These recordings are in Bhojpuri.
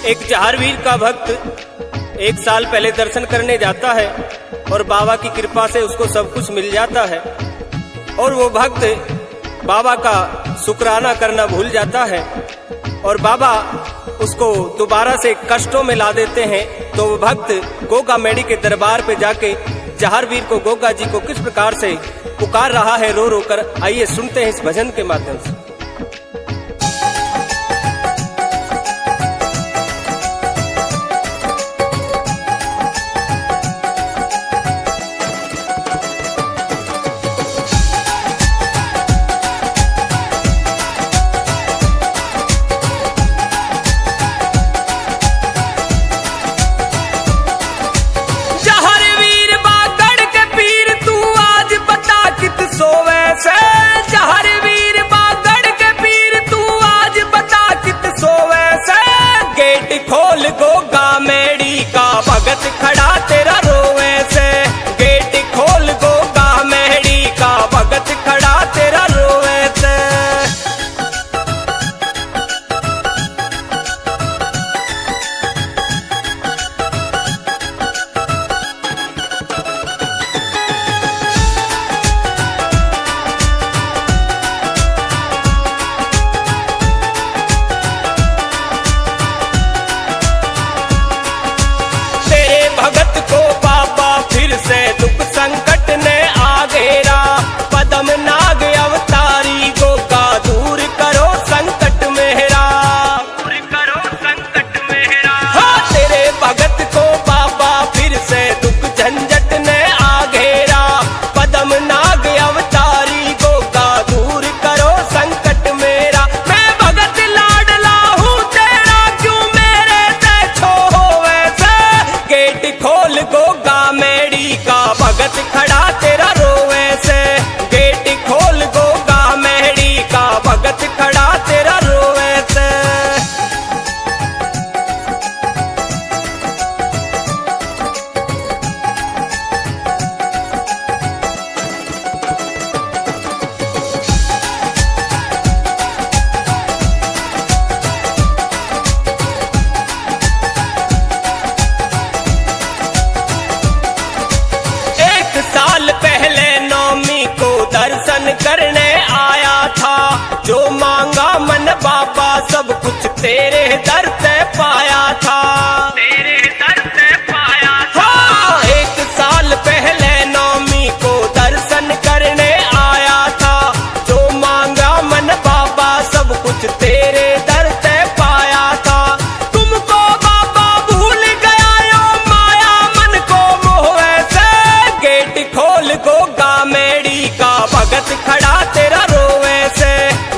एक जहारवीर का भक्त 1 साल पहले दर्शन करने जाता है और बाबा की कृपा से उसको सब कुछ मिल जाता है। और वो भक्त बाबा का शुक्राना करना भूल जाता है और बाबा उसको दोबारा से कष्टों में ला देते हैं। तो वो भक्त गोगा मेडी के दरबार पे जाके जहारवीर को, गोगा जी को किस प्रकार से पुकार रहा है रो रो कर। आइए सुनते हैं इस भजन के माध्यम से। खोल गोगा मेडी का भगत खड़ा तेरा रोवे से। गेट खोल गोगा मेडी का भगत खड़ा तेरा रोवे से। भगत को बाबा फिर से दुख संकट ने आ घेरा। पदम नाग अवतारी गोगा दूर करो संकट मेरा, दूर करो संकट मेरा। हाँ, तेरे भगत को बाबा फिर से दुख झंझट ने आ घेरा। पदम नाग अवतारी गोगा दूर करो संकट मेरा। मैं भगत लाडला हूँ तेरा, क्यों मेरे ते छो वैसे। गेट खोल गोगा मेडी का भगत खड़ा तेरा रोवे से। गेट खोल गोगा मेडी का भगत खड़ा तेरा रोवे से। साल पहले नौमी को दर्शन करने आया था। जो मांगा मन बाबा सब कुछ तेरे दर से पाया था, तेरे दर से पाया था। हाँ, 1 साल पहले नौमी को दर्शन करने आया था। जो मांगा मन बाबा सब कुछ तेरे दर से पाया था। तुमको बाबा भूल गया यो माया मन को मोह से। गेट खोल गोगा मेडी का भगत खड़ा तेरा रोवे से।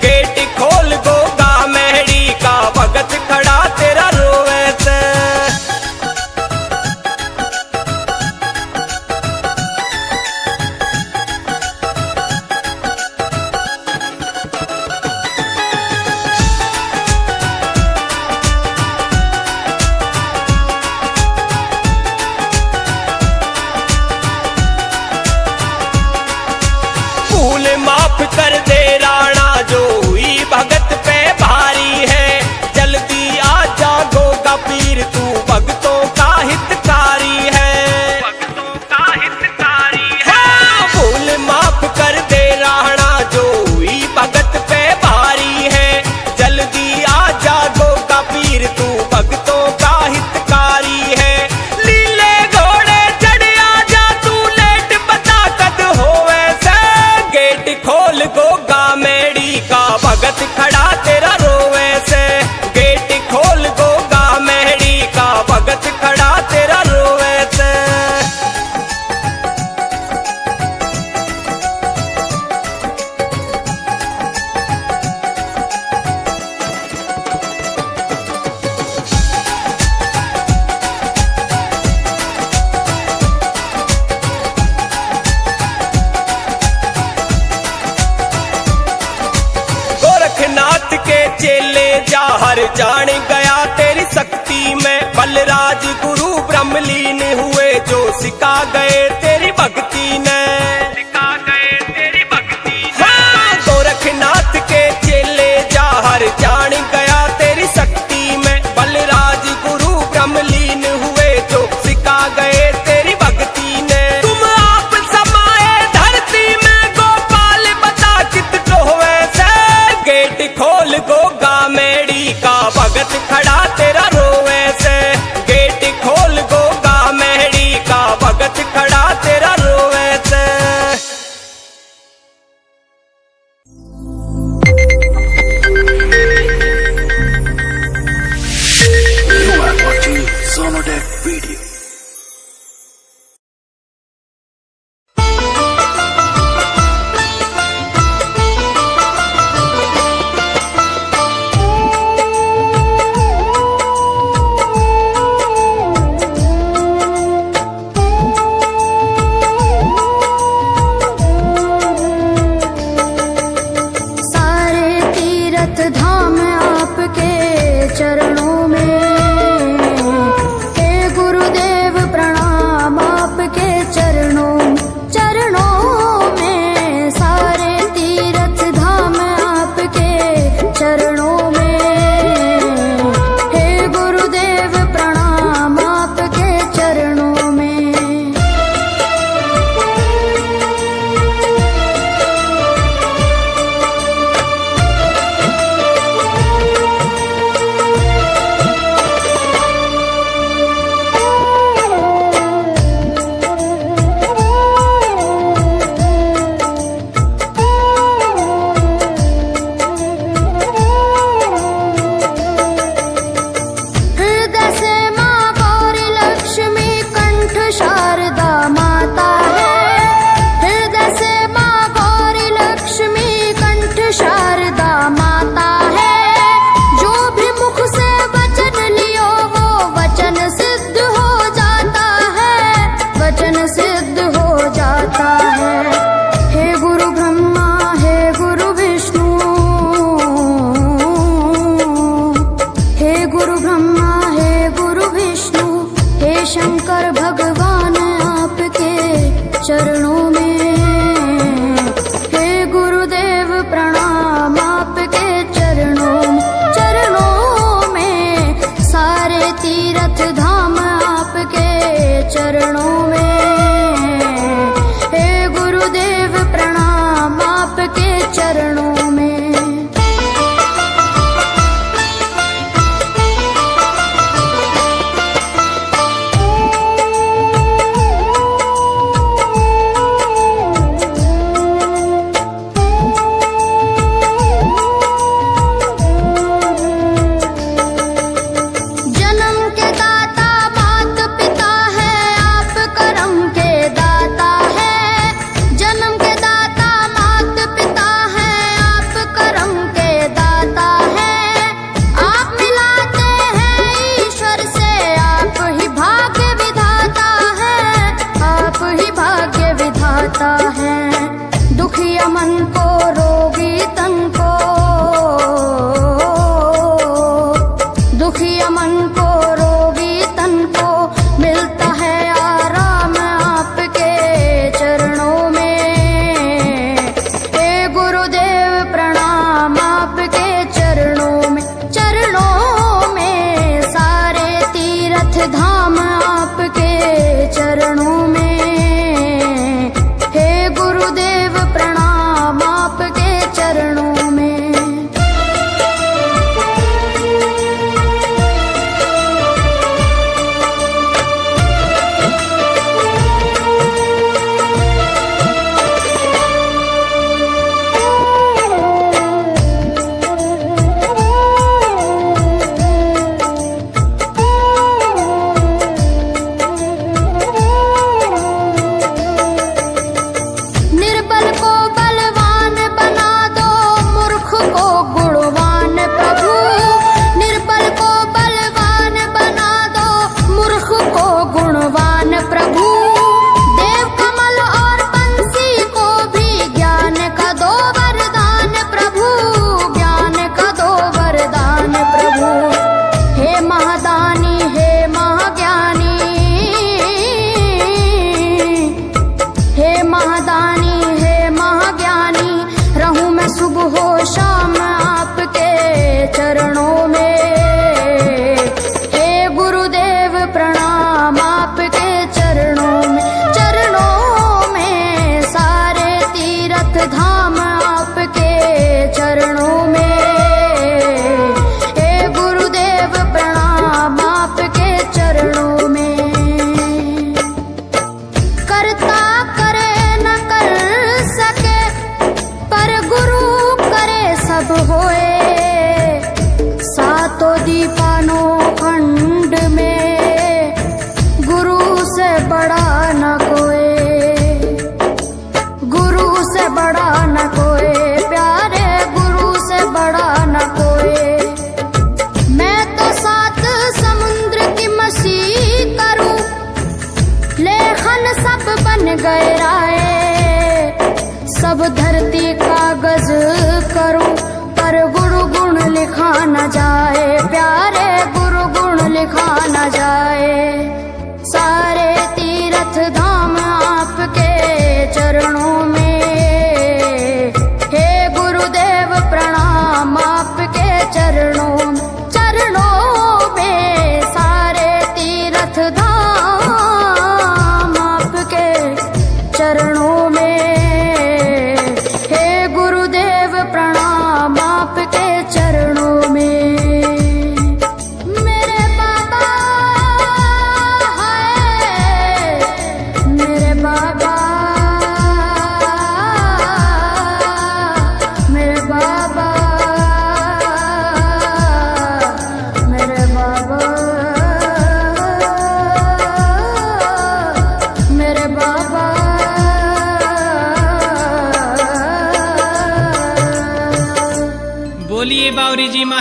गेट खोल गोगा मेडी का भगत खड़ा तेरा रोवे से। भूल माफ कर दे राणा जो हुई भगत पे भारी है। जल्दी आ जा गोगा पीर तू भगतों का हितकारी है, भगतों का हितकारी है। भूल माफ कर दे राणा जो हुई भगत पे भारी है। जल्दी आ जा गोगा पीर तू भगतों का हितकारी है। लीले घोड़े चढ़ आ जा तू लेट बता कद होवे से। गेट खोल गोगा मेडी का भगत खड़ा तेरा रोवे से। गेट खोल गोगा मेडी का भगत खड़ा तेरा रोवे से। गोरखनाथ के चेले जाहर जान गया तेरी शक्ति में। बलराज गुरु ब्रह्मलीन हुए जो सिखा गए तेरी भक्ति ने, सिखा गए तेरी भक्ति। हाँ, गोरखनाथ के चेले जाहर जान गया तेरी शक्ति में। बलराज धाम आपके चरणों में। हे गुरुदेव प्रणाम आपके चरणों में, सारे तीर्थ धाम आपके चरणों में। हे गुरुदेव प्रणाम आपके चरणों में। हृदय से माँ गौरी लक्ष्मी कंठ शारदा माता है। हृदय से माँ गौरी लक्ष्मी कंठ शारदा माता है। जो भी मुख से वचन लियो वो वचन सिद्ध हो जाता है, वचन सिद्ध हो जाता है। हे गुरु ब्रह्मा हे गुरु विष्णु, हे गुरु ब्रह्मा हे गुरु विष्णु, हे शंकर भगवान आपके चरणों में। हे गुरुदेव प्रणाम आपके चरणों में, सारे तीर्थ धाम आपके चरणों में। हे गुरुदेव प्रणाम आपके चरणों में। जन्म के दाता मात पिता है, आप कर्म के दाता है। जन्म के दाता मात पिता है, आप कर्म के दाता है। आप मिलाते हैं ईश्वर से, आप ही भाग्य विधाता है, आप ही भाग्य विधाता है। दुखिया मन को रोगी तन को, दुखिया मन को रोगी तन को मिलता है आराम आपके चरणों में। हे गुरुदेव प्रणाम आपके चरणों में, सारे तीर्थ धाम आपके चरणों में। हे गुरुदेव प्रणाम आपके चरणों में। निर्बल को बलवान बना दो, मूर्ख को गुणवान प्रभु। निर्बल को बलवान बना दो, मूर्ख को गुणवान प्रभु। देव कमल और बंसी को भी ज्ञान का दो वरदान प्रभु, ज्ञान का दो वरदान प्रभु। हे महादानी हे महाज्ञानी, हे महादानी हे महाज्ञानी, रहूं मैं सुबह हो शाम आपके चरणों में। हे गुरुदेव प्रणाम आपके चरणों में, सारे तीर्थ धाम आपके चरणों में। हे गुरुदेव प्रणाम आपके चरणों में। करता करे न कर सके, पर गुरु करे सब होए।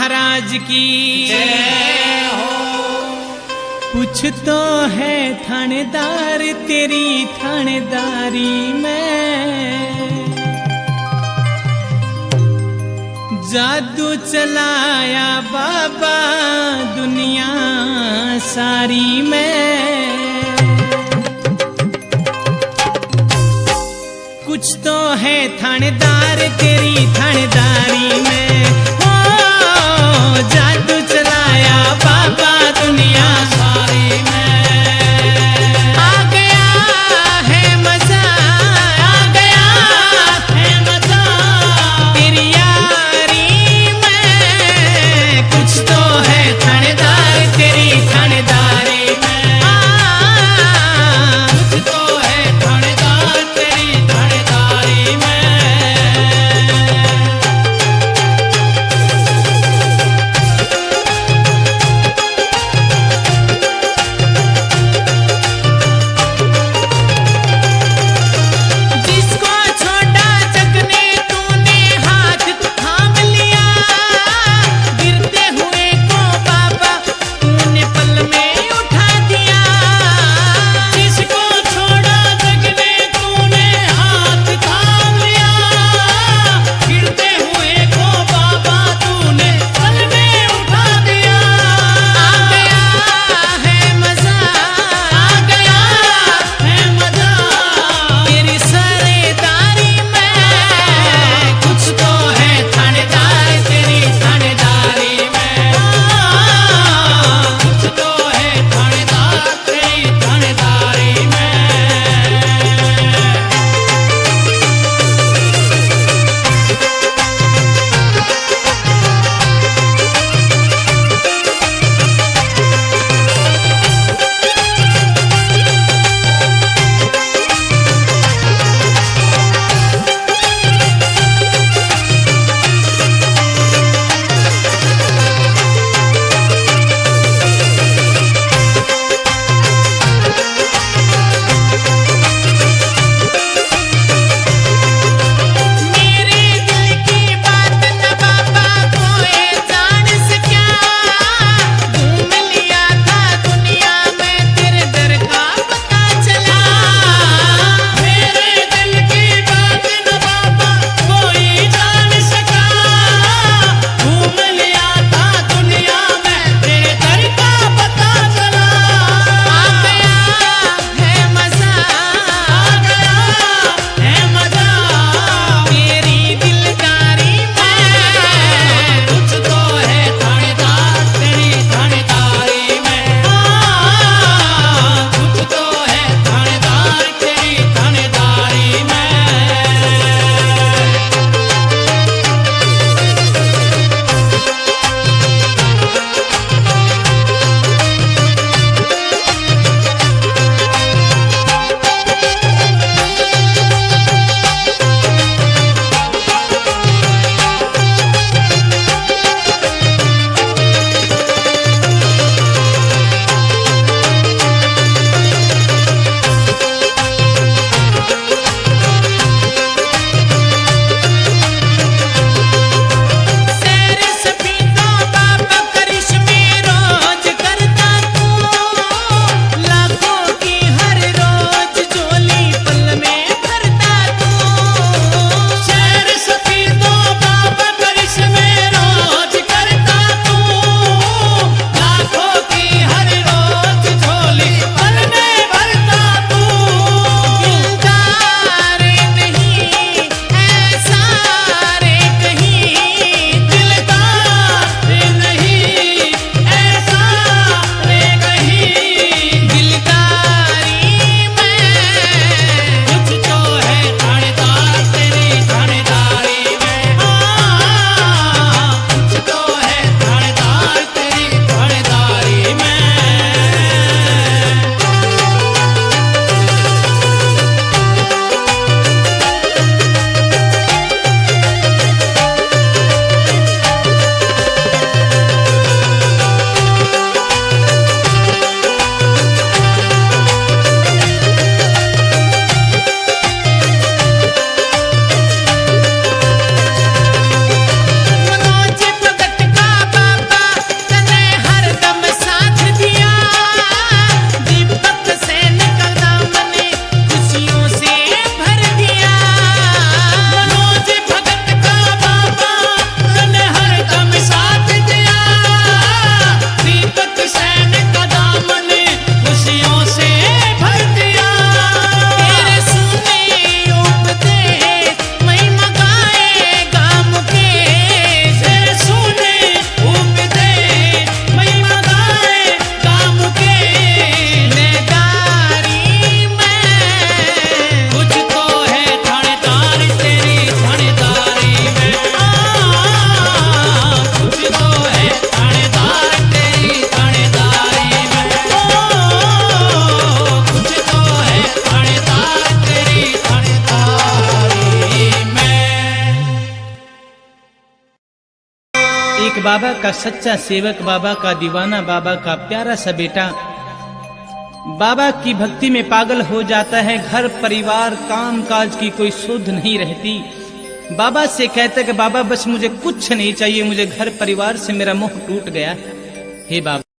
महाराज की जय हो। कुछ तो है थानेदार तेरी थानेदारी में, जादू चलाया बाबा दुनिया सारी में। कुछ तो है थानेदार तेरी थानेदारी में, ओ जादू चलाया बाबा दुनिया सारी में। आ गया है मजा, आ गया है मजा तेरी यारी में। कुछ तो है थानेदार तेरी थानेदारी में, कुछ तो है थानेदार तेरी थानेदारी में। बाबा का सच्चा सेवक, बाबा का दीवाना, बाबा का प्यारा सा बेटा बाबा की भक्ति में पागल हो जाता है। घर परिवार काम काज की कोई सुध नहीं रहती। बाबा से कहते कि बाबा बस मुझे कुछ नहीं चाहिए, मुझे घर परिवार से मेरा मोह टूट गया। हे बाबा